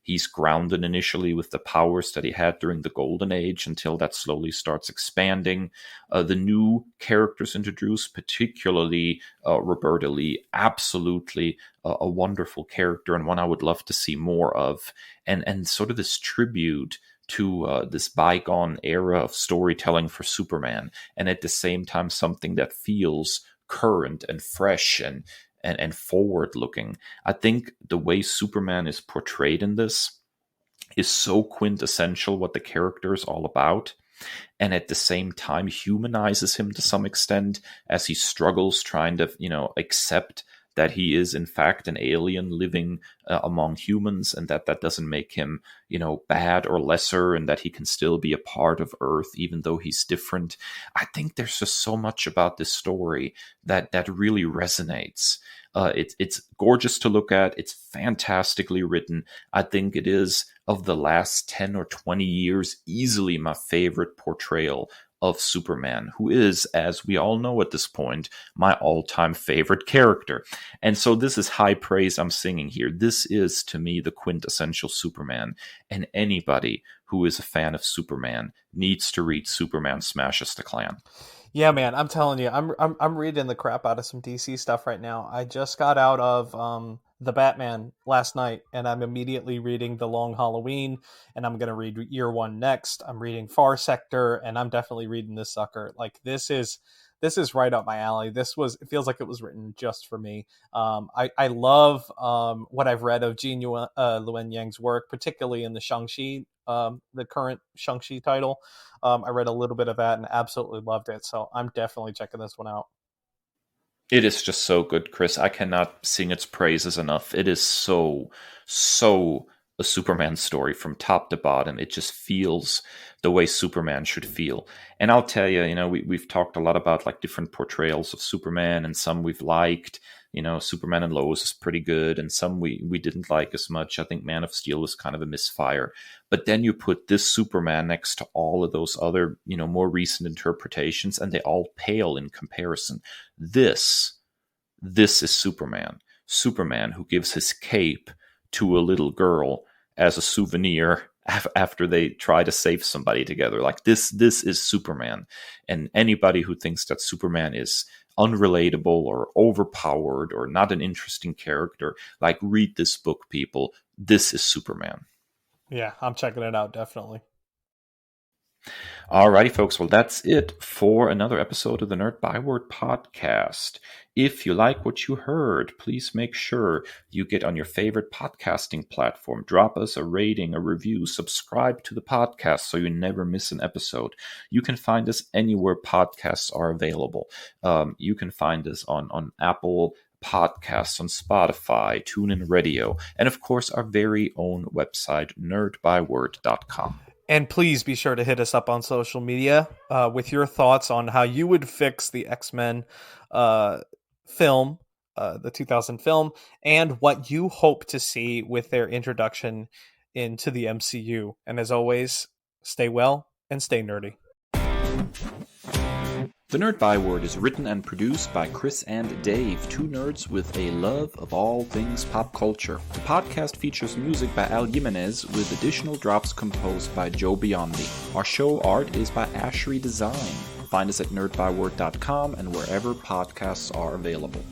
He's grounded initially with the powers that he had during the Golden Age until that slowly starts expanding. The new characters introduced, particularly Roberta Lee, absolutely a wonderful character and one I would love to see more of. And sort of this tribute to this bygone era of storytelling for Superman, and at the same time something that feels current and fresh and forward-looking. I think the way Superman is portrayed in this is so quintessential what the character is all about, and at the same time humanizes him to some extent as he struggles trying to, accept that he is in fact an alien living among humans, and that doesn't make him, bad or lesser, and that he can still be a part of Earth even though he's different. I think there's just so much about this story that really resonates. It's gorgeous to look at. It's fantastically written. I think it is, of the last 10 or 20 years, easily my favorite portrayal of Superman, who is, as we all know at this point, my all-time favorite character. And so this is high praise I'm singing here. This is, to me, the quintessential Superman, and anybody who is a fan of Superman needs to read Superman Smashes the Klan. Yeah, man, I'm telling you, I'm reading the crap out of some DC stuff right now. I just got out of the Batman last night, and I'm immediately reading The Long Halloween, and I'm gonna read Year One next. I'm reading Far Sector, and I'm definitely reading this sucker. Like this is right up my alley. It feels like it was written just for me. I love what I've read of Gene Luen Yang's work, particularly in the Shang-Chi, the current Shang-Chi title. I read a little bit of that and absolutely loved it. So I'm definitely checking this one out. It is just so good, Kris. I cannot sing its praises enough. It is so a Superman story from top to bottom. It just feels the way Superman should feel. And I'll tell you, we've talked a lot about like different portrayals of Superman, and some we've liked. Superman and Lois is pretty good, and some we didn't like as much. I think Man of Steel was kind of a misfire. But then you put this Superman next to all of those other, more recent interpretations, and they all pale in comparison. This is Superman. Superman who gives his cape to a little girl as a souvenir after they try to save somebody together. Like this is Superman. And anybody who thinks that Superman is unrelatable or overpowered or not an interesting character, like, read this book, people. This is Superman. Yeah, I'm checking it out, definitely. Alrighty, folks. Well, that's it for another episode of the Nerd Byword podcast. If you like what you heard, please make sure you get on your favorite podcasting platform. Drop us a rating, a review, subscribe to the podcast so you never miss an episode. You can find us anywhere podcasts are available. You can find us on Apple Podcasts, on Spotify, TuneIn Radio, and of course our very own website, nerdbyword.com. And please be sure to hit us up on social media with your thoughts on how you would fix the X-Men film, the 2000 film, and what you hope to see with their introduction into the MCU. And as always, stay well and stay nerdy. The Nerd Byword is written and produced by Kris and Dave, two nerds with a love of all things pop culture. The podcast features music by Al Jimenez with additional drops composed by Joe Biondi. Our show art is by Ashery Design. Find us at nerdbyword.com and wherever podcasts are available.